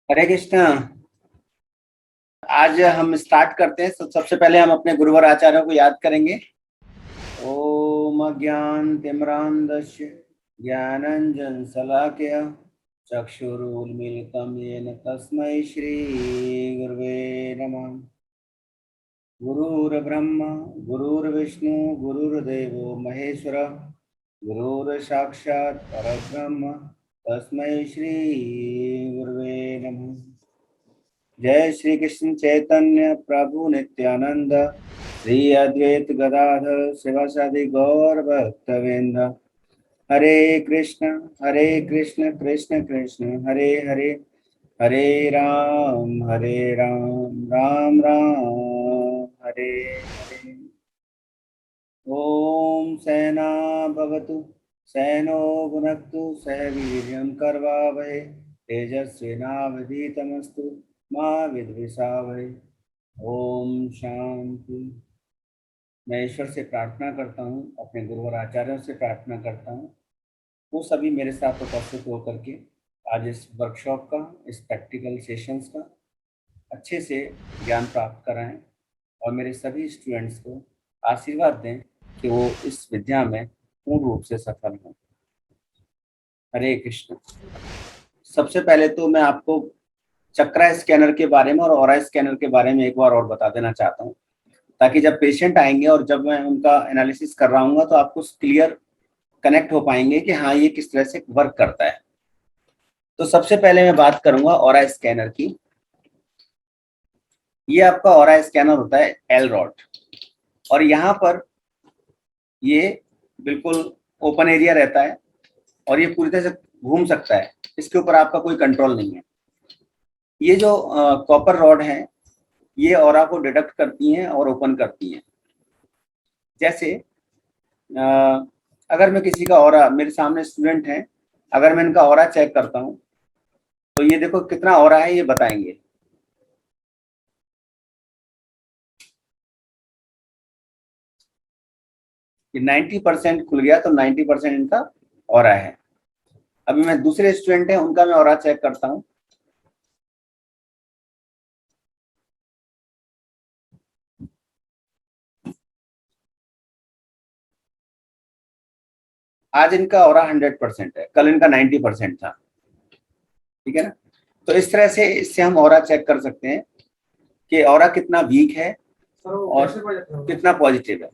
हरे कृष्णा। आज हम स्टार्ट करते हैं। सबसे पहले हम अपने गुरुवर आचार्यों को याद करेंगे। ओम अज्ञानतिमिरान्धस्य ज्ञानाञ्जन शलाकया चक्षुरुन्मीलितं येन तस्मै श्री गुरुवे नमः। गुरुर्ब्रह्मा गुरुर्विष्णु गुरुर्देवो महेश्वर गुरुर्साक्षात् परब्रह्म तस्मै श्री गुरुवे नमः। जय श्री कृष्ण चैतन्य प्रभु नित्यानंद श्री अद्वैत गदाधर शिवासादि गौर भक्तवृंद। हरे कृष्ण कृष्ण कृष्ण हरे हरे, हरे राम राम राम हरे हरे। ओम सहना भवतु सहनो भुनक्तु सह वीर्यं करवावहै तेजस्विनावधीतमस्तु माँ विद्विषावहै। ओम शांति। मैं ईश्वर से प्रार्थना करता हूँ, अपने गुरु और आचार्यों से प्रार्थना करता हूँ वो सभी मेरे साथ उपस्थित होकर के आज इस वर्कशॉप का, इस प्रैक्टिकल सेशंस का अच्छे से ज्ञान प्राप्त कराएं और मेरे सभी स्टूडेंट्स को आशीर्वाद दें कि वो इस विद्या में पूर्ण रूप से सफल हों। हरे कृष्ण। सबसे पहले तो मैं आपको चक्रा स्कैनर के बारे में और ऑरा स्कैनर के बारे में एक बार और बता देना चाहता हूँ, ताकि जब पेशेंट आएंगे और जब मैं उनका एनालिसिस कर रहा हूँ तो आपको क्लियर कनेक्ट हो पाएंगे कि हाँ ये किस तरह से वर्क करता है। तो सबसे पहले मैं बात करूंगा ऑरा स्कैनर की। ये आपका ऑरा स्कैनर होता है एल रॉड, और यहाँ पर ये बिल्कुल ओपन एरिया रहता है और ये पूरी तरह से घूम सकता है। इसके ऊपर आपका कोई कंट्रोल नहीं है। ये जो कॉपर रॉड है ये ऑरा को डिटेक्ट करती हैं और ओपन करती हैं। जैसे अगर मैं किसी का ऑरा, मेरे सामने स्टूडेंट हैं, अगर मैं इनका ऑरा चेक करता हूँ तो ये देखो कितना ऑरा है ये बताएंगे। ये 90% खुल गया तो 90% इनका ऑरा है। अभी मैं दूसरे स्टूडेंट हैं उनका मैं ऑरा चेक करता हूँ। आज इनका ऑरा 100% है, कल इनका 90% था। ठीक है ना। तो इस तरह से इससे हम ऑरा चेक कर सकते हैं कि ऑरा कितना वीक है और कितना पॉजिटिव है।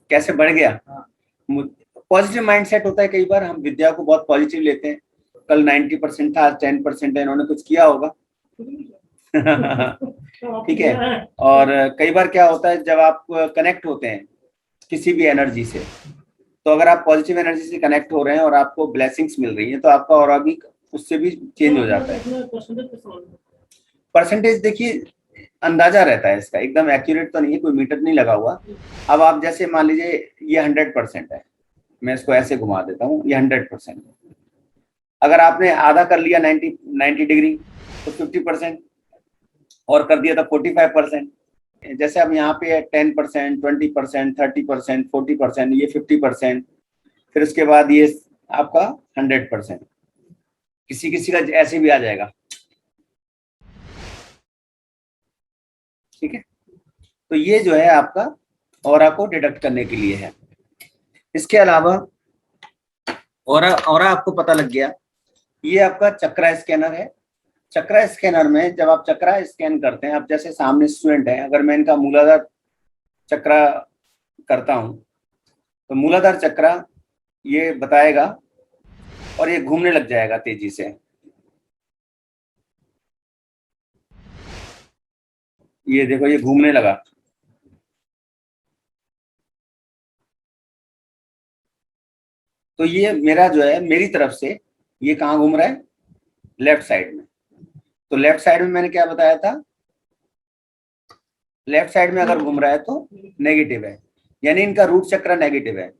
कैसे बढ़ गया? पॉजिटिव माइंडसेट होता है। कई बार हम विद्या को बहुत पॉजिटिव लेते हैं। कल 90% था, आज 10% है, इन्होंने कुछ किया होगा। ठीक है। और कई बार क्या होता है, जब आप कनेक्ट होते हैं किसी भी एनर्जी से, तो अगर आप पॉजिटिव एनर्जी से कनेक्ट हो रहे हैं और आपको ब्लेसिंग्स मिल रही है तो आपका ऑरा भी उससे भी चेंज हो जाता है। परसेंटेज देखिए अंदाजा रहता है इसका, एकदम एक्यूरेट तो नहीं है, कोई मीटर नहीं लगा हुआ। अब आप जैसे मान लीजिए ये 100% है, मैं इसको ऐसे घुमा देता हूँ, ये 100%। अगर आपने आधा कर लिया 90 डिग्री तो 50% और कर दिया था 45%। जैसे अब यहाँ पे 10%, 20%, 30%, 40%, ये 50%, फिर उसके बाद ये आपका 100%। किसी किसी का ऐसे भी आ जाएगा। ठीक है। तो ये जो है आपका ऑरा को डिटेक्ट करने के लिए है। इसके अलावा ऑरा आपको पता लग गया। ये आपका चक्रा स्कैनर है। चक्रा स्कैनर में जब आप चक्रा स्कैन करते हैं, आप जैसे सामने स्टूडेंट है, अगर मैं इनका मूलाधार चक्रा करता हूं तो मूलाधार चक्रा ये बताएगा और ये घूमने लग जाएगा तेजी से। ये देखो ये घूमने लगा। तो ये मेरा जो है, मेरी तरफ से ये कहाँ घूम रहा है? लेफ्ट साइड में। तो लेफ्ट साइड में मैंने क्या बताया था? लेफ्ट साइड में अगर घूम रहा है तो नेगेटिव है, यानी इनका रूट चक्र नेगेटिव है।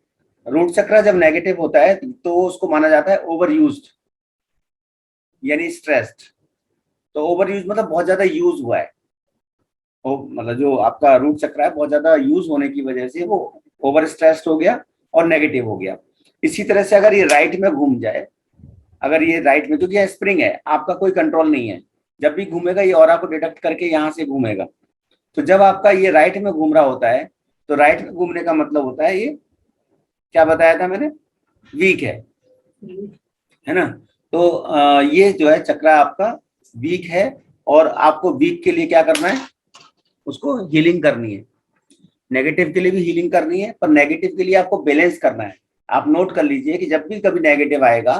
रूट चक्र जब नेगेटिव होता है तो उसको माना जाता है ओवर यूज्ड, यानी स्ट्रेस्ड। तो ओवर यूज मतलब बहुत ज्यादा यूज हुआ है। मतलब जो आपका रूट चक्र है बहुत ज्यादा यूज होने की वजह से वो ओवर स्ट्रेस्ड हो गया और नेगेटिव हो गया। इसी तरह से अगर ये राइट में घूम जाए, अगर ये राइट में, क्योंकि ये स्प्रिंग है, आपका कोई कंट्रोल नहीं है, जब भी घूमेगा ये ऑरा को डिटेक्ट करके यहाँ से घूमेगा। तो जब आपका ये राइट में घूम रहा होता है, तो राइट में घूमने का मतलब होता है ये क्या बताया था मैंने, वीक है ना। तो ये जो है चक्र आपका वीक है, और आपको वीक के लिए क्या करना है, उसको हीलिंग करनी है। नेगेटिव के लिए भी हीलिंग करनी है, पर नेगेटिव के लिए आपको बैलेंस करना है। आप नोट कर लीजिए कि जब भी कभी नेगेटिव आएगा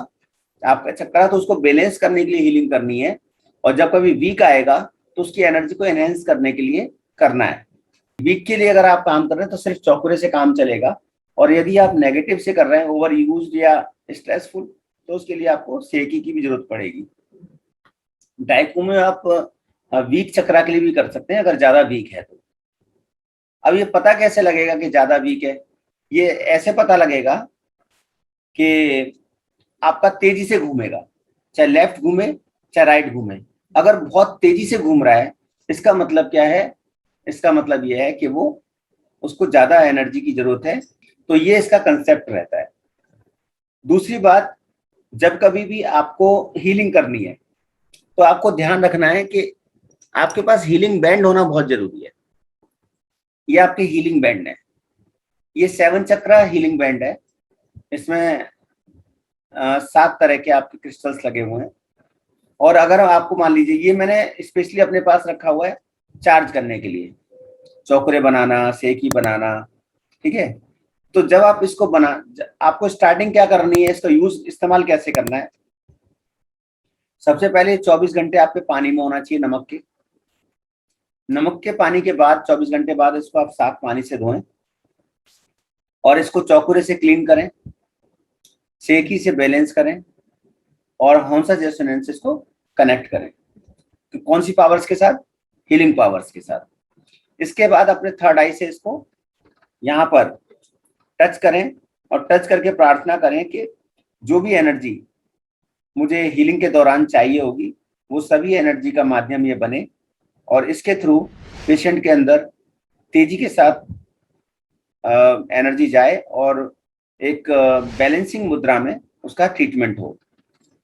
आपका चक्कर, तो उसको बैलेंस करने के लिए हीलिंग करनी है, और जब कभी वीक आएगा तो उसकी एनर्जी को एनहेंस करने के लिए करना है। वीक के लिए अगर आप काम कर रहे हैं तो सिर्फ चौकुरे से काम चलेगा, और यदि आप नेगेटिव से कर रहे हैं, ओवर यूज्ड या स्ट्रेसफुल, तो उसके लिए आपको सेकी की भी जरूरत पड़ेगी। डाइको में आप वीक चक्रा के लिए भी कर सकते हैं अगर ज्यादा वीक है तो। अब ये पता कैसे लगेगा कि ज्यादा वीक है, ये ऐसे पता लगेगा कि आपका तेजी से घूमेगा, चाहे लेफ्ट घूमे चाहे राइट घूमे। अगर बहुत तेजी से घूम रहा है, इसका मतलब क्या है, इसका मतलब यह है कि वो उसको ज्यादा एनर्जी की जरूरत है, तो ये इसका कंसेप्ट रहता है। दूसरी बात, जब कभी भी आपको हीलिंग करनी है तो आपको ध्यान रखना है कि आपके पास हीलिंग बैंड होना बहुत जरूरी है। ये आपके हीलिंग बैंड है, ये 7 चक्रा हीलिंग बैंड है। इसमें 7 तरह के आपके क्रिस्टल्स लगे हुए हैं, और अगर आपको मान लीजिए, ये मैंने स्पेशली अपने पास रखा हुआ है चार्ज करने के लिए, चौकरे बनाना, सेकी बनाना, ठीक है। तो जब आप इसको आपको स्टार्टिंग क्या करनी है, इसका यूज इस्तेमाल कैसे करना है। सबसे पहले 24 घंटे आपके पानी में होना चाहिए, नमक के पानी के बाद 24 घंटे बाद इसको आप साफ पानी से धोएं, और इसको चौकुरे से क्लीन करें, सेकी से बैलेंस करें, और हौंसा रेजोनेंस को कनेक्ट करें। तो कौन सी पावर्स के साथ, हीलिंग पावर्स के साथ। इसके बाद अपने थर्ड आई से इसको यहाँ पर टच करें, और टच करके प्रार्थना करें कि जो भी एनर्जी मुझे हीलिंग के दौरान चाहिए होगी, वो सभी एनर्जी का माध्यम ये बने, और इसके थ्रू पेशेंट के अंदर तेजी के साथ एनर्जी जाए, और एक बैलेंसिंग मुद्रा में उसका ट्रीटमेंट हो।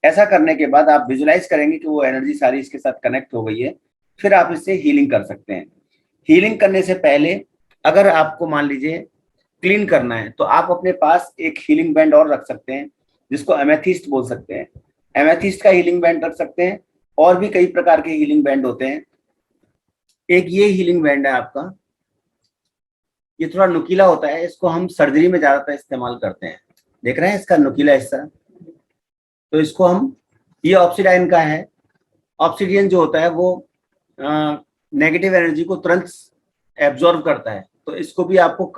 ऐसा करने के बाद आप विजुलाइज करेंगे कि वो एनर्जी सारी इसके साथ कनेक्ट हो गई है, फिर आप इससे हीलिंग कर सकते हैं। हीलिंग करने से पहले अगर आपको मान लीजिए क्लीन करना है, तो आप अपने पास एक हीलिंग बैंड और रख सकते हैं, जिसको एमेथिस्ट बोल सकते हैं। एमेथिस्ट का हीलिंग बैंड रख सकते हैं, और भी कई प्रकार के हीलिंग बैंड होते हैं। एक ये हीलिंग बैंड है आपका, ये थोड़ा नुकीला होता है, इसको हम सर्जरी में ज्यादातर इस्तेमाल करते हैं। देख रहे हैं इसका नुकीला हिस्सा, तो इसको हम, ये ऑब्सिडाइन का है। ऑब्सिडियन जो होता है वो नेगेटिव एनर्जी को तुरंत एब्जॉर्ब करता है, तो इसको भी आपको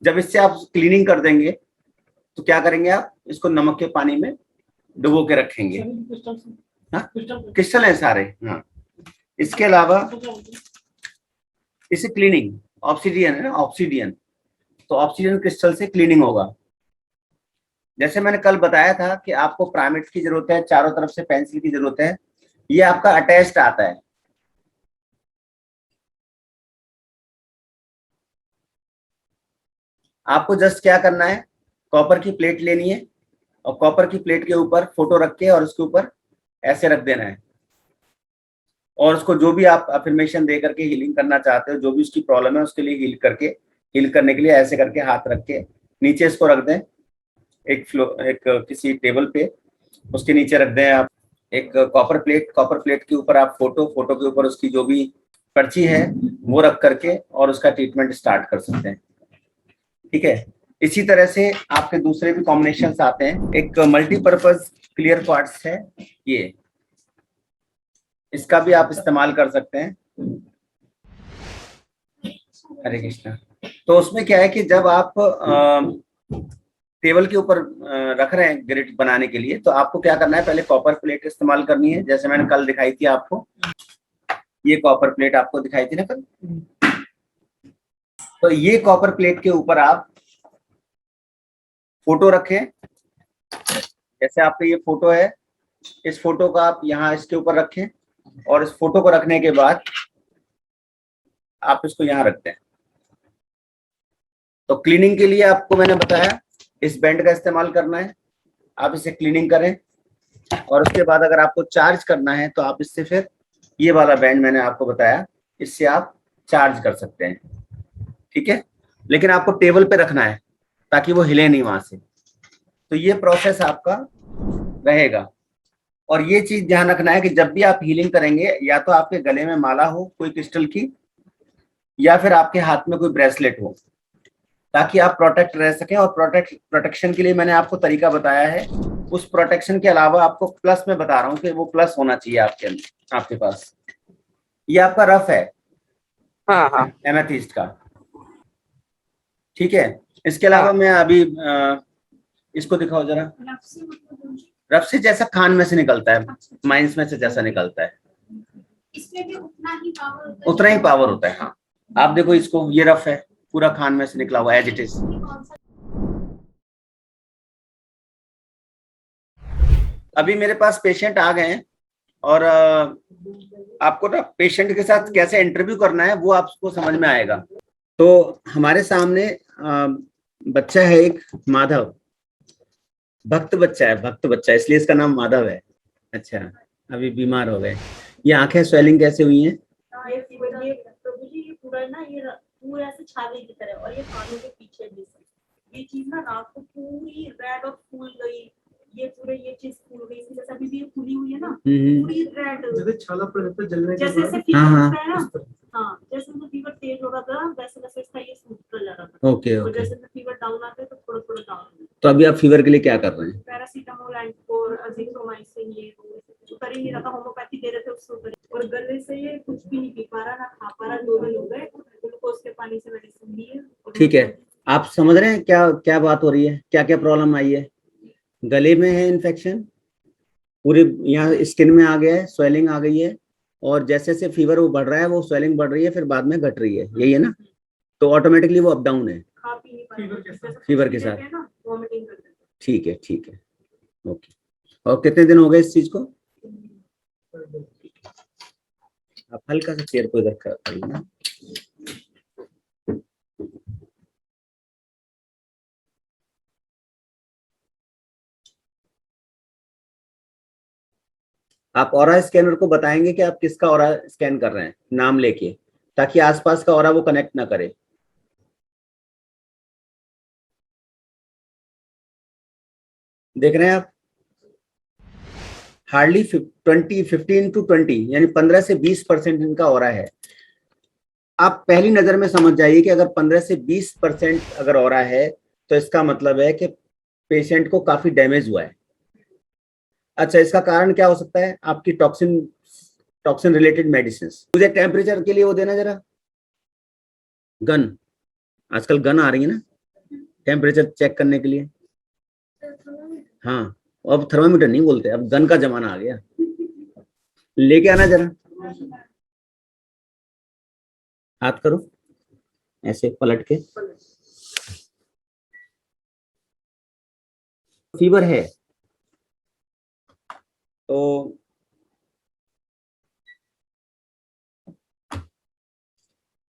जब इससे आप क्लीनिंग कर देंगे तो क्या करेंगे, आप इसको नमक के पानी में डुबो के रखेंगे। हाँ, क्रिस्टल है सारे। हाँ, इसके अलावा इसे क्लीनिंग, ऑब्सिडियन है ना, ऑब्सिडियन, तो ऑब्सिडियन क्रिस्टल से क्लीनिंग होगा। जैसे मैंने कल बताया था कि आपको प्राइमेट की जरूरत है, चारों तरफ से पेंसिल की जरूरत है, ये आपका अटैच्ड आता है। आपको जस्ट क्या करना है, कॉपर की प्लेट लेनी है, और कॉपर की प्लेट के ऊपर फोटो रख के, और उसके ऊपर ऐसे रख देना है, और उसको जो भी आप अफर्मेशन दे करके हीलिंग करना चाहते हो, जो भी उसकी प्रॉब्लम है उसके लिए हील करने के लिए ऐसे करके हाथ रख के नीचे इसको रख दें, एक किसी टेबल पे उसके नीचे रख दें आप एक कॉपर प्लेट के ऊपर आप फोटो के ऊपर उसकी जो भी पर्ची है वो रख करके, और उसका ट्रीटमेंट स्टार्ट कर सकते हैं। ठीक है, इसी तरह से आपके दूसरे भी कॉम्बिनेशंस आते हैं। एक मल्टीपर्पज क्लियर क्वार्ट्ज है, ये इसका भी आप इस्तेमाल कर सकते हैं। हरे कृष्णा। तो उसमें क्या है कि जब आप टेबल के ऊपर रख रहे हैं ग्रिड बनाने के लिए, तो आपको क्या करना है, पहले कॉपर प्लेट इस्तेमाल करनी है, जैसे मैंने कल दिखाई थी आपको, ये कॉपर प्लेट आपको दिखाई थी ना कल। तो ये कॉपर प्लेट के ऊपर आप फोटो रखें, जैसे आपका ये फोटो है, इस फोटो का आप यहाँ इसके ऊपर रखें, और इस फोटो को रखने के बाद आप इसको यहाँ रखते हैं। तो क्लीनिंग के लिए आपको मैंने बताया इस बैंड का इस्तेमाल करना है, आप इसे क्लीनिंग करें, और उसके बाद अगर आपको चार्ज करना है तो आप इससे फिर ये वाला बैंड मैंने आपको बताया, इससे आप चार्ज कर सकते हैं, ठीक है। लेकिन आपको टेबल पे रखना है ताकि वो हिले नहीं वहां से। तो ये प्रोसेस आपका रहेगा। और ये चीज ध्यान रखना है कि जब भी आप हीलिंग करेंगे, या तो आपके गले में माला हो कोई क्रिस्टल की, या फिर आपके हाथ में कोई ब्रेसलेट हो, ताकि आप प्रोटेक्ट रह सकें। और प्रोटेक्शन के लिए मैंने आपको तरीका बताया है। उस प्रोटेक्शन के अलावा आपको प्लस में बता रहा हूँ कि वो प्लस होना चाहिए आपके अंदर, आपके पास। ये आपका रफ है, हाँ हाँ एमेथिस्ट का, ठीक है। इसके अलावा मैं अभी इसको दिखाओ जरा। रफ से जैसा खान में से निकलता है, माइंस में से जैसा निकलता है, इसमें भी उतना ही पावर होता है। हाँ, आप देखो इसको, ये रफ है, पूरा खान में से निकला हुआ एज इट इज। अभी मेरे पास पेशेंट आ गए हैं, और आपको ना पेशेंट के साथ कैसे इंटरव्यू करना है वो आपको समझ में आएगा। तो हमारे सामने बच्चा है एक, माधव, भक्त बच्चा है, भक्त बच्चा, इसलिए इसका नाम माधव है। अच्छा, अभी बीमार हो गए। ये आंखें स्वेलिंग कैसे हुई हैं? प्रभु जी, ये पूरा ना, ये पूरा ऐसे छाले की तरह, और ये कानों के पीछे भी ये चीज ना रात को पूरी रेड और फूल गई। ये पूरे ये चीज फूल गई, जैसे अभी भी ये खुली हुई है ना, पूरी रेड, जैसे छाला पड़ता है जलने के बाद। जैसे फीवर होता है ना, हाँ, जैसे तो फीवर तेज हो रहा था वैसे वैसे इसका ये सूट कर जा रहा था। ओके और ओके। जैसे फीवर डाउन आता है तो थोड़ा थोड़ा डाउन। तो अभी आप फीवर के लिए क्या कर रहे हैं? पैरासीटामोल, एंटोर, अजिथ्रोमाइसिन, ये वो कर ही नहीं रहा था। होम्योपैथी दे रहे थे उसको कर, और गले से ये कुछ भी नहीं पी पा रहा, ना खा पा रहा। 2 दिन हो गए, ग्लूकोज के पानी से मेडिसिन ली है। ठीक है, आप समझ रहे हैं क्या क्या बात हो रही है, क्या क्या प्रॉब्लम आई है? गले में है इन्फेक्शन, पूरे यहाँ स्किन में आ गया है, स्वेलिंग आ गई है, और जैसे जैसे फीवर वो बढ़ रहा है वो स्वेलिंग बढ़ रही है, फिर बाद में घट रही है, यही है ना? तो ऑटोमेटिकली वो अप डाउन है फीवर के साथ। ठीक है ठीक है, ओके। और कितने दिन हो गए इस चीज को? आप हल्का सा चेयर को इधर कर लेना। आप ऑरा स्कैनर को बताएंगे कि आप किसका ऑरा स्कैन कर रहे हैं, नाम लेके, ताकि आसपास का ऑरा वो कनेक्ट ना करे। देख रहे हैं आप? हार्डली 15 to 20 यानी 15 से 20% इनका ऑरा है। आप पहली नजर में समझ जाइए कि अगर 15 से 20% अगर ऑरा है तो इसका मतलब है कि पेशेंट को काफी डैमेज हुआ है। अच्छा, इसका कारण क्या हो सकता है? आपकी टॉक्सिन रिलेटेड मेडिसिन। मुझे टेम्परेचर के लिए वो देना जरा, गन, आजकल गन आ रही है ना टेम्परेचर चेक करने के लिए। हाँ, अब थर्मामीटर नहीं बोलते, अब गन का जमाना आ गया। लेके आना जरा, हाथ करो ऐसे पलट के। फीवर है तो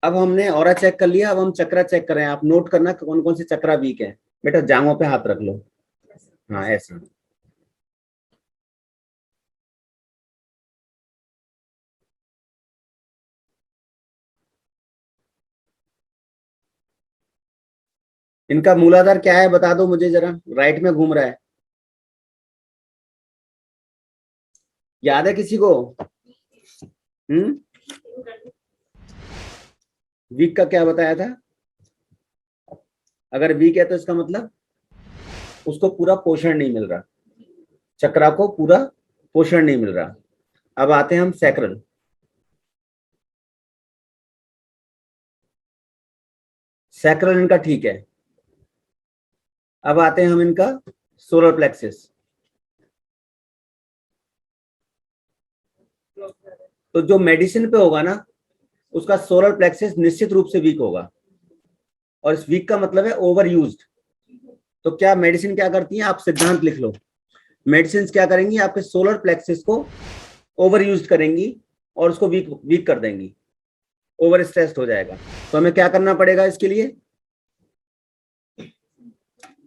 अब हमने ऑरा चेक कर लिया, अब हम चक्रा चेक कर रहे हैं। आप नोट करना कौन कौन से चक्रा वीक है। बेटा जांघों पे हाथ रख लो, हाँ ऐसे। इनका मूलाधार क्या है बता दो मुझे जरा, राइट में घूम रहा है, याद है किसी को? वीक का क्या बताया था? अगर वीक है तो इसका मतलब उसको पूरा पोषण नहीं मिल रहा, चक्रा को पूरा पोषण नहीं मिल रहा। अब आते हैं हम सैक्रल। सैक्रल इनका ठीक है। अब आते हैं हम इनका सोलर प्लेक्सिस। तो जो मेडिसिन पे होगा ना उसका सोलर प्लेक्सिस निश्चित रूप से वीक होगा, और इस वीक का मतलब है ओवर यूज्ड। तो क्या मेडिसिन क्या करती है, आप सिद्धांत लिख लो। मेडिसिन क्या करेंगी, आपके सोलर प्लेक्सिस को ओवर यूज करेंगी और उसको वीक वीक कर देंगी, ओवर स्ट्रेस्ड हो जाएगा। तो हमें क्या करना पड़ेगा इसके लिए?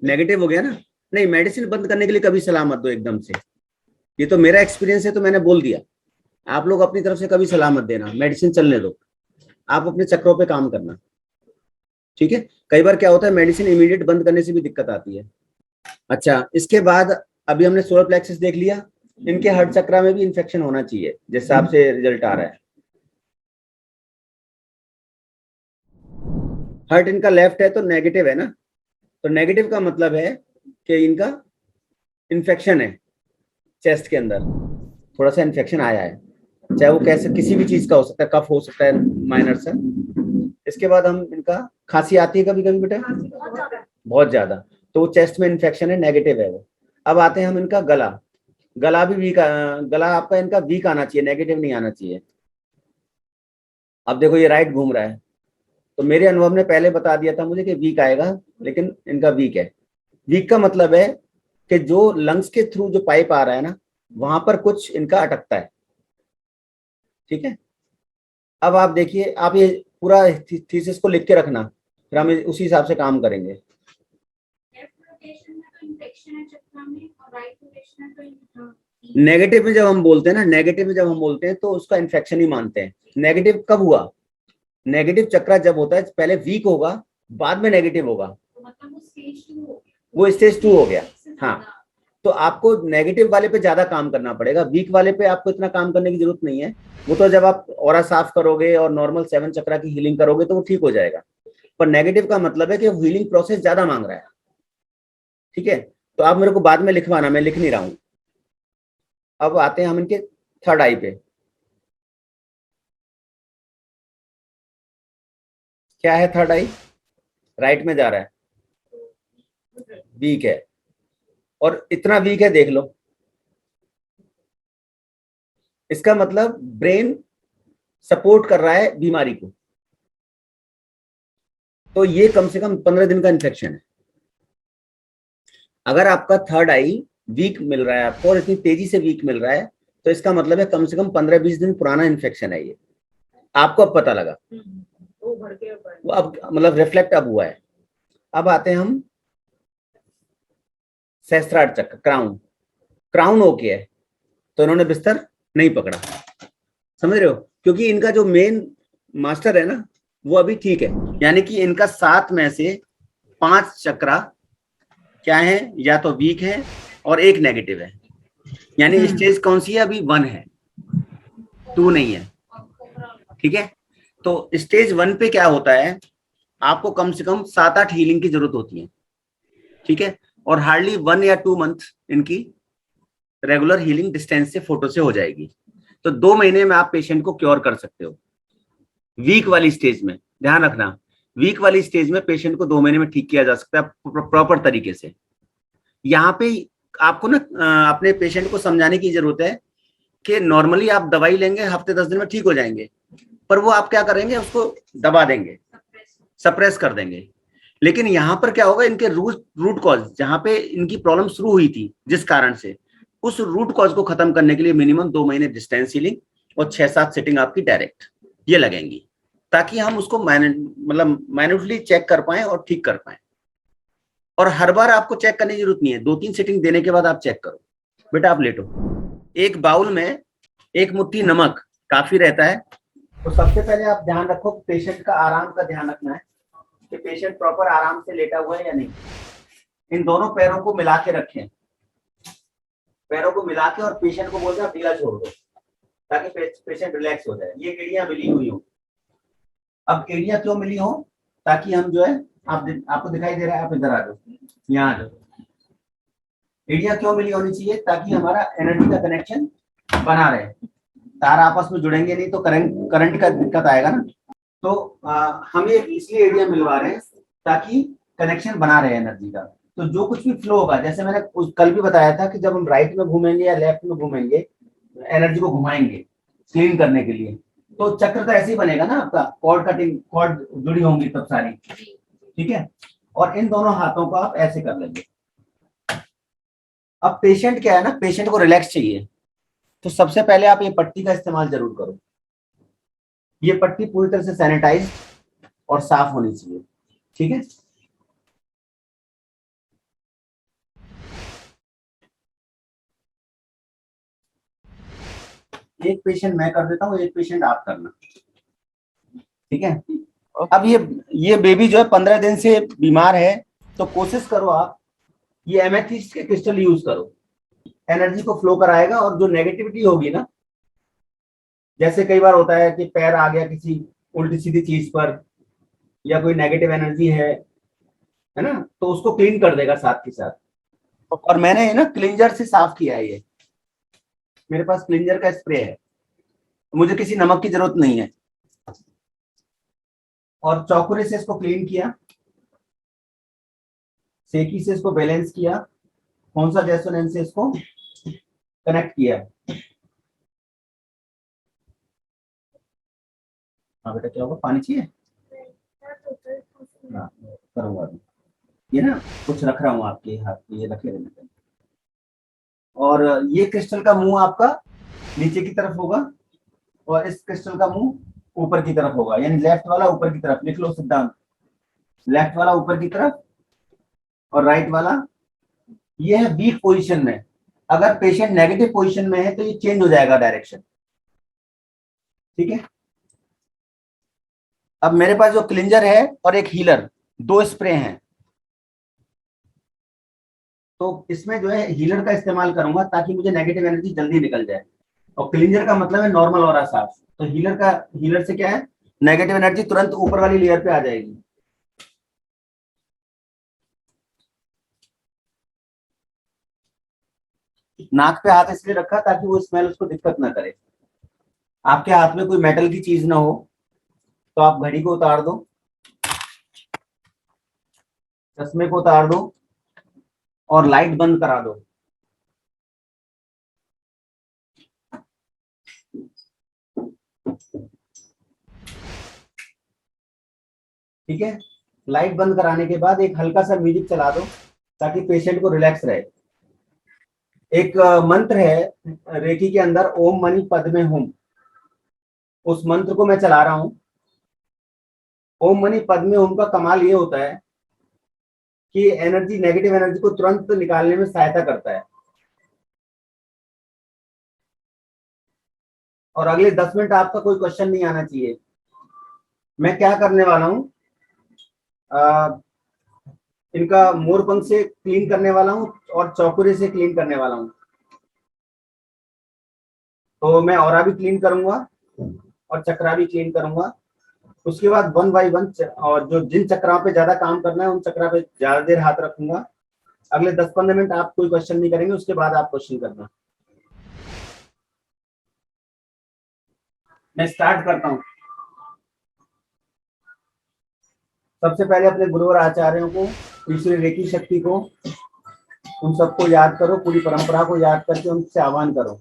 नेगेटिव हो गया ना, नहीं, मेडिसिन बंद करने के लिए कभी सलाह मत दो एकदम से, ये तो मेरा एक्सपीरियंस है, तो मैंने बोल दिया। आप लोग अपनी तरफ से कभी सलाह मत देना, मेडिसिन चलने दो, आप अपने चक्रों पे काम करना, ठीक है। कई बार क्या होता है, मेडिसिन इमीडिएट बंद करने से भी दिक्कत आती है। अच्छा, इसके बाद अभी हमने सोलर प्लेक्सस देख लिया, इनके हार्ट चक्रा में भी इन्फेक्शन होना चाहिए जिस हिसाब से रिजल्ट आ रहा है। हार्ट इनका लेफ्ट है तो नेगेटिव है ना, तो नेगेटिव का मतलब है कि इनका इन्फेक्शन है, चेस्ट के अंदर थोड़ा सा इन्फेक्शन आया है, चाहे वो कैसे किसी भी चीज का हो सकता है, कफ हो सकता है माइनर सा। इसके बाद हम इनका खांसी आती है कभी कभी बेटा, बहुत ज्यादा, तो वो चेस्ट में इन्फेक्शन है, नेगेटिव है वो। अब आते हैं हम इनका गला, गला भी वीक, गला आपका इनका वीक आना चाहिए, नेगेटिव नहीं आना चाहिए। अब देखो ये राइट घूम रहा है, तो मेरे अनुभव ने पहले बता दिया था मुझे कि वीक आएगा, लेकिन इनका वीक है। वीक का मतलब है कि जो लंग्स के थ्रू जो पाइप आ रहा है ना, वहां पर कुछ इनका अटकता है, ठीक है। अब आप देखिए, आप ये पूरा थीसिस को लिख के रखना, फिर हम उसी हिसाब से काम करेंगे। नेगेटिव में जब हम बोलते हैं ना, नेगेटिव में जब हम बोलते हैं तो उसका इन्फेक्शन ही मानते हैं। नेगेटिव कब हुआ? नेगेटिव चक्रा जब होता है पहले वीक होगा, बाद में नेगेटिव होगा, वो स्टेज 2 हो गया। हाँ, तो आपको नेगेटिव वाले पे ज्यादा काम करना पड़ेगा, वीक वाले पे आपको इतना काम करने की जरूरत नहीं है। वो तो जब आप ऑरा साफ करोगे और नॉर्मल 7 चक्रा की हीलिंग करोगे तो वो ठीक हो जाएगा। पर नेगेटिव का मतलब है कि हीलिंग प्रोसेस ज्यादा मांग रहा है, ठीक है। तो आप मेरे को बाद में लिखवाना, मैं लिख नहीं रहा हूं। अब आते हैं हम इनके थर्ड आई पे। क्या है थर्ड आई? राइट में जा रहा है, वीक है, और इतना वीक है देख लो, इसका मतलब ब्रेन सपोर्ट कर रहा है बीमारी को। तो ये कम से कम 15 दिन का इन्फेक्शन है। अगर आपका थर्ड आई वीक मिल रहा है आपको, और इतनी तेजी से वीक मिल रहा है, तो इसका मतलब है कम से कम 15-20 दिन पुराना इन्फेक्शन है ये। आपको अब पता लगा, वो अब मतलब रिफ्लेक्ट अब हुआ है। अब आते हैं हम सहस्त्रार चक्र, क्राउन। क्राउन ओके है, तो इन्होंने बिस्तर नहीं पकड़ा, समझ रहे हो, क्योंकि इनका जो मेन मास्टर है ना वो अभी ठीक है। यानी कि इनका 7 में से 5 चक्रा क्या है, या तो वीक है और एक नेगेटिव है। यानी स्टेज कौन सी है अभी? 1 है, 2 नहीं है, ठीक है। तो स्टेज 1 पे क्या होता है, आपको कम से कम 7-8 हीलिंग की जरूरत होती है, ठीक है। और हार्डली 1 या 2 मंथ इनकी रेगुलर हीलिंग डिस्टेंस से, फोटो से हो जाएगी। तो 2 महीने में आप पेशेंट को क्योर कर सकते हो। वीक वाली स्टेज में ध्यान रखना, वीक वाली स्टेज में पेशेंट को 2 महीने में ठीक किया जा सकता है प्रॉपर तरीके से। यहाँ पे आपको ना अपने पेशेंट को समझाने की जरूरत है कि नॉर्मली आप दवाई लेंगे, हफ्ते 10 दिन में ठीक हो जाएंगे, पर वो आप क्या करेंगे, उसको दबा देंगे, सप्रेस कर देंगे। लेकिन यहाँ पर क्या होगा, इनके रूट कॉज, जहां पे इनकी प्रॉब्लम शुरू हुई थी जिस कारण से, उस रूट कॉज को खत्म करने के लिए मिनिमम 2 महीने डिस्टेंस हीलिंग और 6-7 सिटिंग आपकी डायरेक्ट ये लगेंगी, ताकि हम उसको मतलब मैन्युअली चेक कर पाए और ठीक कर पाए। और हर बार आपको चेक करने की जरूरत नहीं है, 2-3 सिटिंग देने के बाद आप चेक करो। बेटा आप लेटो, एक बाउल में 1 मुट्ठी नमक काफी रहता है। तो सबसे पहले आप ध्यान रखो, पेशेंट का आराम का ध्यान रखना है कि पेशेंट प्रॉपर आराम से लेटा हुआ है या नहीं। इन दोनों पैरों को मिला के रखें, पैरों को मिला के, और पेशेंट को बोलते हैं ढीला छोड़ दो ताकि पेशेंट रिलैक्स हो जाए। ये एड़ियां मिली हुई हो। अब एड़ियां क्यों मिली हो? ताकि हम जो है, आपको दिखाई दे रहा है, आप इधर आ जाओ, यहाँ आ जाओ। एड़ियां क्यों मिली होनी चाहिए? ताकि हमारा एनर्जी का कनेक्शन बना रहे, तार आपस में जुड़ेंगे नहीं तो करंट का दिक्कत आएगा ना। तो हम ये इसलिए एरिया मिलवा रहे हैं ताकि कनेक्शन बना रहे एनर्जी का। तो जो कुछ भी फ्लो होगा, जैसे मैंने कल भी बताया था कि जब हम राइट में घूमेंगे या लेफ्ट में घूमेंगे, एनर्जी को घुमाएंगे क्लीन करने के लिए, तो चक्र तो ऐसे ही बनेगा ना आपका, कॉर्ड जुड़ी होंगी तब सारी, ठीक है। और इन दोनों हाथों को आप ऐसे कर लेंगे। अब पेशेंट क्या है ना, पेशेंट को रिलैक्स चाहिए, तो सबसे पहले आप ये पट्टी का इस्तेमाल जरूर करो। ये पट्टी पूरी तरह से सैनिटाइज और साफ होनी चाहिए, ठीक है। एक पेशेंट मैं कर देता हूँ, एक पेशेंट आप करना, ठीक है। अब ये बेबी जो है 15 दिन से बीमार है, तो कोशिश करो आप ये एमेथिस्ट के क्रिस्टल यूज करो, एनर्जी को फ्लो कराएगा। और जो नेगेटिविटी होगी ना, जैसे कई बार होता है कि पैर आ गया किसी उल्टी सीधी चीज पर, या कोई नेगेटिव एनर्जी है ना, तो उसको क्लीन कर देगा साथ के साथ। और मैंने ना क्लींजर से साफ किया है ये, मेरे पास क्लींजर का स्प्रे है, मुझे किसी नमक की जरूरत नहीं है। और चौकुरे से इसको क्लीन किया, सेकी से इसको बैलेंस किया, कौन सा रेजोनेंस से इसको कनेक्ट किया। हाँ बेटा, क्या होगा, पानी चाहिए? हाँ, करूंगा अभी। ये ना कुछ रख रहा हूँ आपके हाथ में, ये रखे रहने। और ये क्रिस्टल का मुंह आपका नीचे की तरफ होगा, और इस क्रिस्टल का मुंह ऊपर की तरफ होगा, यानी लेफ्ट वाला ऊपर की तरफ। लिख लो सिद्धांत, लेफ्ट वाला ऊपर की तरफ और राइट वाला, ये है वीक पोजीशन में। अगर पेशेंट नेगेटिव पोजीशन में है तो ये चेंज हो जाएगा डायरेक्शन, ठीक है। अब मेरे पास जो क्लिंजर है और एक हीलर, दो स्प्रे हैं, तो इसमें जो है हीलर का इस्तेमाल करूंगा ताकि मुझे नेगेटिव एनर्जी जल्दी निकल जाए। और क्लिंजर का मतलब है नॉर्मल ऑरा साफ, तो हीलर से क्या है, नेगेटिव एनर्जी तुरंत ऊपर वाली लेयर पे आ जाएगी। नाक पे हाथ इसलिए रखा ताकि वो स्मेल उसको दिक्कत ना करे। आपके हाथ में कोई मेटल की चीज ना हो, तो आप घड़ी को उतार दो, चश्मे को उतार दो, और लाइट बंद करा दो। ठीक है, लाइट बंद कराने के बाद एक हल्का सा म्यूजिक चला दो ताकि पेशेंट को रिलैक्स रहे। एक मंत्र है रेकी के अंदर, ओम मणि पद्मे हुम, उस मंत्र को मैं चला रहा हूं। ओम मणि पद्मे हुम का कमाल ये होता है कि एनर्जी, नेगेटिव एनर्जी को तुरंत निकालने में सहायता करता है। और अगले 10 मिनट आपका कोई क्वेश्चन नहीं आना चाहिए। मैं क्या करने वाला हूँ, इनका मोरपंख से क्लीन करने वाला हूँ और चौकुरे से क्लीन करने वाला हूँ। तो मैं ऑरा भी क्लीन करूंगा और चक्रा भी क्लीन करूंगा। उसके बाद 1 बाय 1, और जो जिन चक्राओं पे ज्यादा काम करना है उन चक्रा पे ज्यादा देर हाथ रखूंगा। अगले 10-15 मिनट आप कोई क्वेश्चन नहीं करेंगे, उसके बाद आप क्वेश्चन करना। मैं स्टार्ट करता हूँ। सबसे पहले अपने गुरु और आचार्यों को, ईश्वरी रेकी शक्ति को, उन सबको याद करो, पूरी परंपरा को याद करके उनसे आह्वान करो।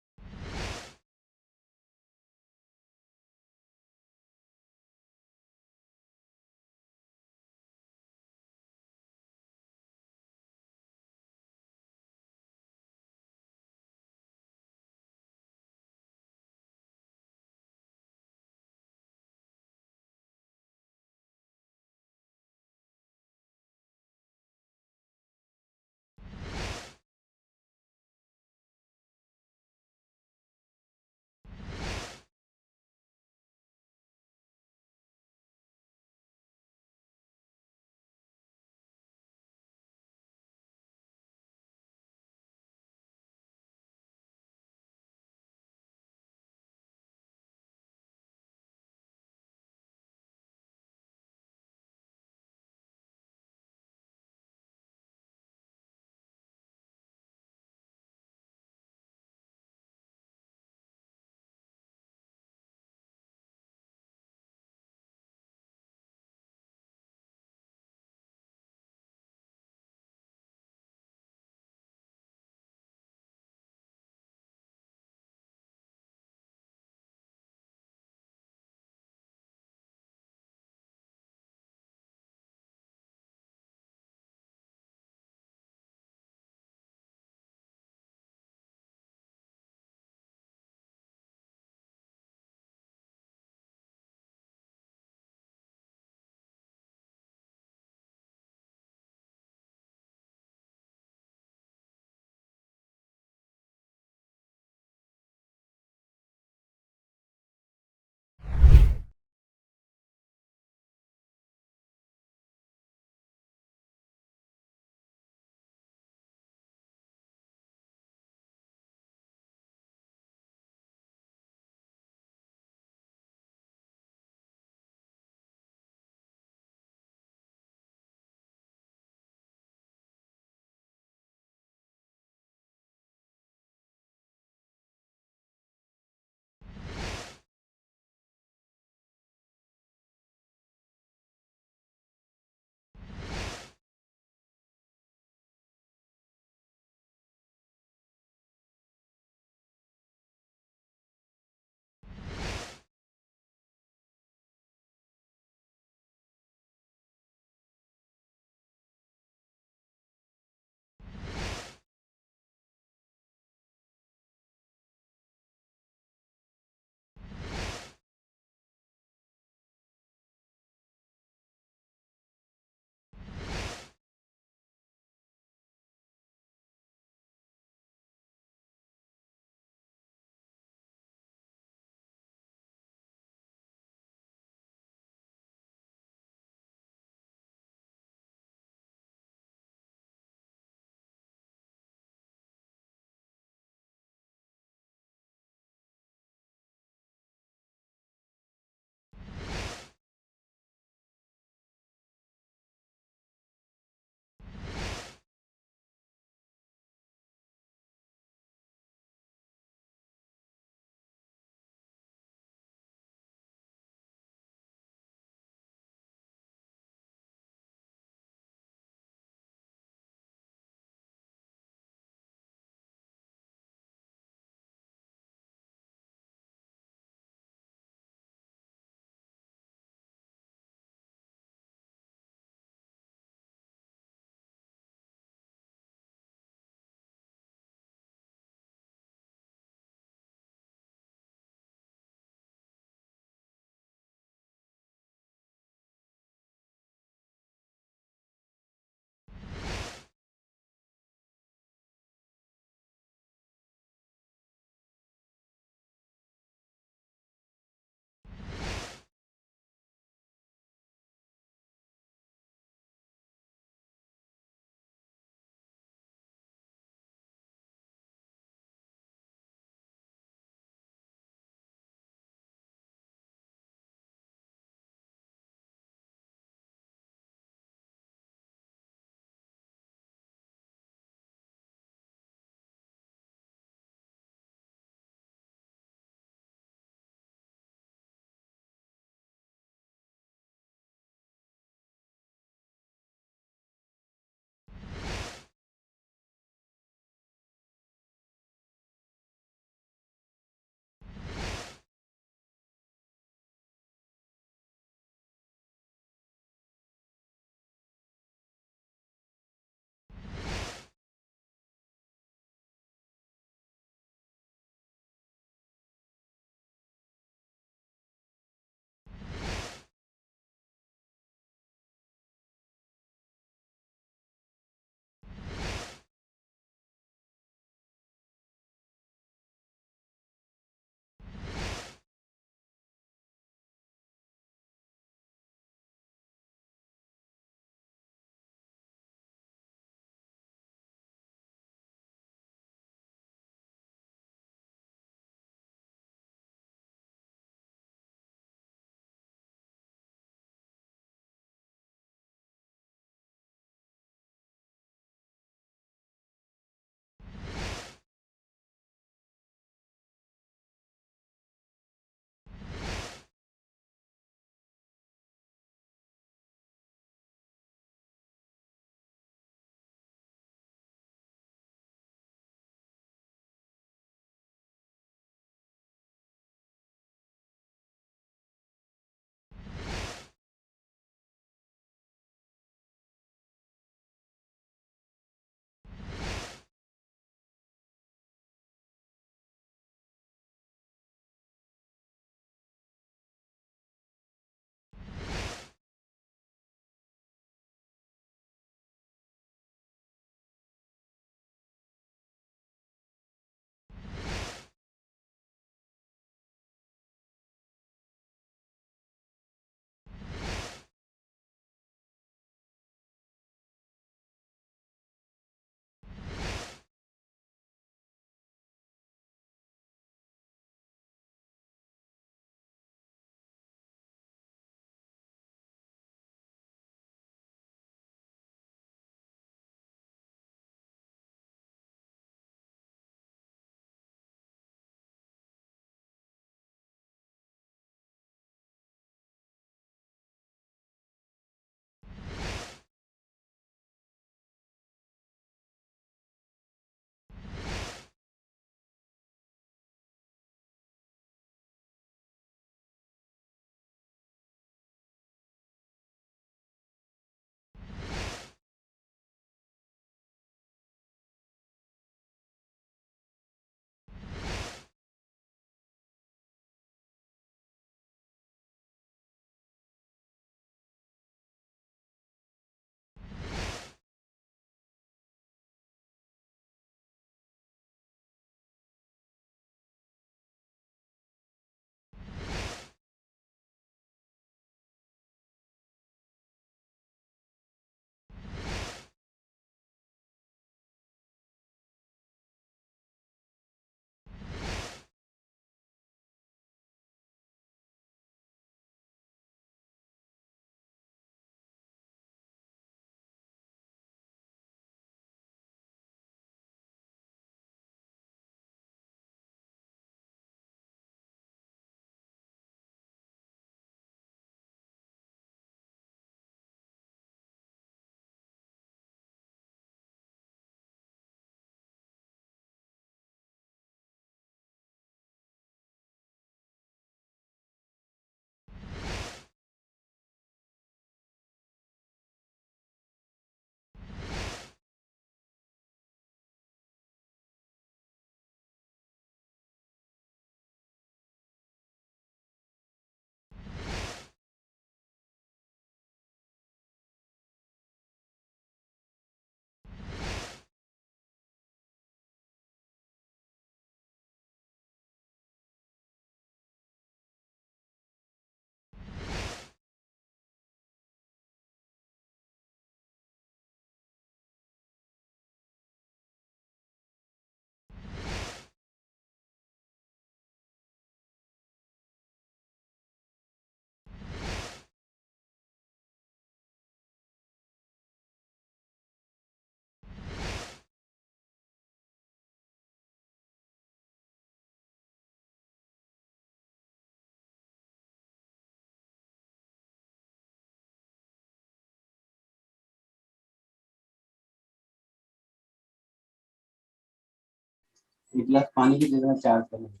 एक गिलास पानी की जगह 4 कर लेंगे।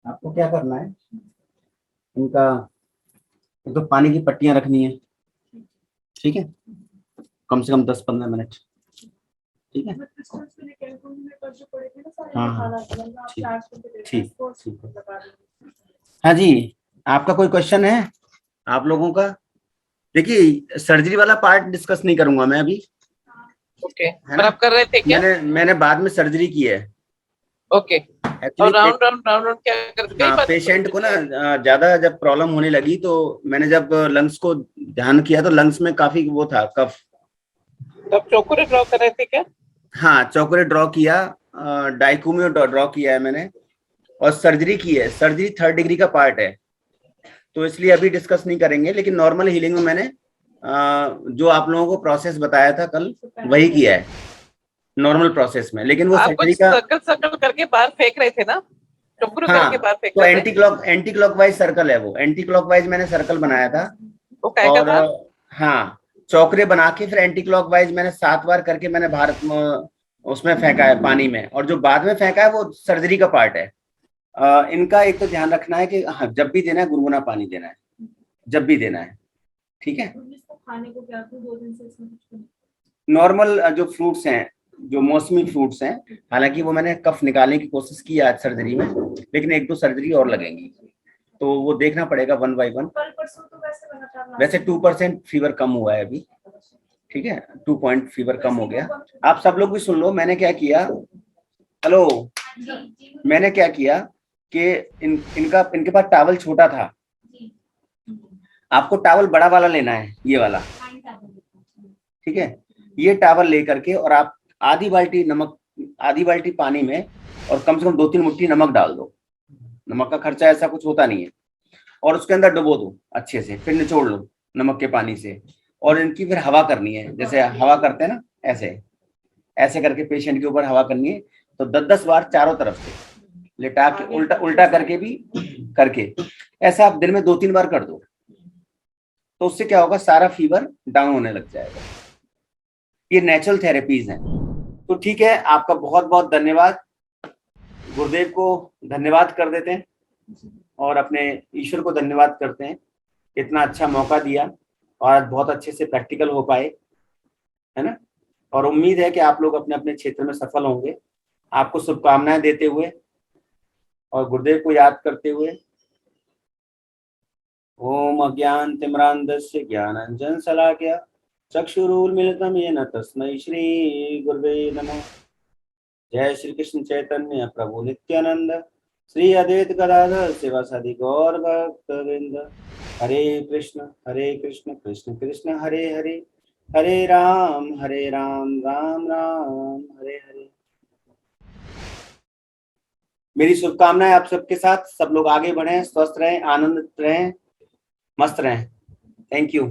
आपको क्या करना है, इनका एक तो पानी की पट्टियां रखनी है, ठीक है, कम से कम 10-15 मिनट, ठीक है। हाँ हाँ ठीक ठीक ठीक है। हाँ जी, आपका कोई क्वेश्चन है आप लोगों का? देखिए सर्जरी वाला पार्ट डिस्कस नहीं करूंगा मैं अभी, ओके, है पर ना? आप कर रहे थे क्या? मैंने बाद में सर्जरी की है ओके, और actually. Round round round round क्या करते? कई हाँ, बात पेशेंट को ना ज्यादा जब प्रॉब्लम होने लगी तो मैंने जब लंग्स को ध्यान किया तो लंग्स में काफी वो था, कफ। तब चौकुरे ड्रॉ कर रहे थे क्या? हाँ, चौकरे ड्रॉ किया, डाइक्यूमियो ड्रॉ किया है मैंने, और सर्जरी की है। सर्जरी 3rd डिग्री का पार्ट है, तो इसलिए अभी डिस्कस नहीं करेंगे, लेकिन नॉर्मल हीलिंग में मैंने जो आप लोगों को प्रोसेस बताया था कल वही किया है नॉर्मल प्रोसेस में, लेकिन वो आप सर्जरी कुछ का। सर्कल सर्कल करके बाहर फेंक रहे थे ना, चौकुरे हाँ, करके बाहर फेंक तो रहे थे। एंटी क्लॉकवाइज सर्कल है वो, एंटी क्लॉकवाइज मैंने सर्कल बनाया था। वो क्या और था? हाँ, चौकरे बना के फिर एंटी क्लॉकवाइज मैंने 7 बार करके मैंने भारत में उसमें फेंका है पानी में, और जो बाद में फेंका है वो सर्जरी का पार्ट है। इनका एक तो ध्यान रखना है कि हाँ, जब भी देना है गुनगुना पानी देना है, जब भी देना है, ठीक है। खाने को क्या 2 दिन से इसमें कुछ नॉर्मल जो फ्रूट्स हैं, जो मौसमी फ्रूट्स हैं, हालांकि वो मैंने कफ निकालने की कोशिश की आज सर्जरी में, लेकिन 1-2 सर्जरी और लगेंगी, तो वो देखना पड़ेगा 1 बाय 1। कल परसों तो वैसे 2% फीवर कम हुआ है अभी, ठीक है, 2 पॉइंट फीवर कम हो गया। आप सब लोग भी सुन लो मैंने क्या किया। हेलो, मैंने क्या किया कि इनके पास टावल छोटा था, आपको टावल बड़ा वाला लेना है, ये वाला, ठीक है। ये टावल लेकर के और आप आधी बाल्टी पानी में और कम से कम 2-3 मुट्ठी नमक डाल दो। नमक का खर्चा ऐसा कुछ होता नहीं है, और उसके अंदर डुबो दो अच्छे से, फिर निचोड़ लो नमक के पानी से, और इनकी फिर हवा करनी है, जैसे हवा करते हैं ना, ऐसे ऐसे करके पेशेंट के ऊपर हवा करनी है। तो 10-10 बार चारों तरफ से लिटा के, उल्टा उल्टा करके भी करके, ऐसा आप दिन में 2-3 बार कर दो, तो उससे क्या होगा, सारा फीवर डाउन होने लग जाएगा। ये नेचुरल थेरेपीज हैं। तो ठीक है, आपका बहुत बहुत धन्यवाद। गुरुदेव को धन्यवाद कर देते हैं और अपने ईश्वर को धन्यवाद करते हैं, इतना अच्छा मौका दिया और आज बहुत अच्छे से प्रैक्टिकल हो पाए, है ना। और उम्मीद है कि आप लोग अपने अपने क्षेत्र में सफल होंगे। आपको शुभकामनाएं देते हुए और गुरुदेव को याद करते हुए, ओम अज्ञानतिमिरान्धस्य ज्ञानाञ्जनशलाकया चक्षुरुन्मीलितं येन तस्मै श्री गुरुवे नमः। जय श्री कृष्ण चैतन्य प्रभु नित्यानंद, श्री अद्वैत गदाधर शिवासादि गौर भक्तवृंद। हरे कृष्ण कृष्ण कृष्ण हरे हरे, हरे राम राम राम हरे हरे। मेरी शुभकामनाएं आप सबके साथ, सब लोग आगे बढ़ें, स्वस्थ रहें, आनंदित रहें, मस्त रहें। Thank you.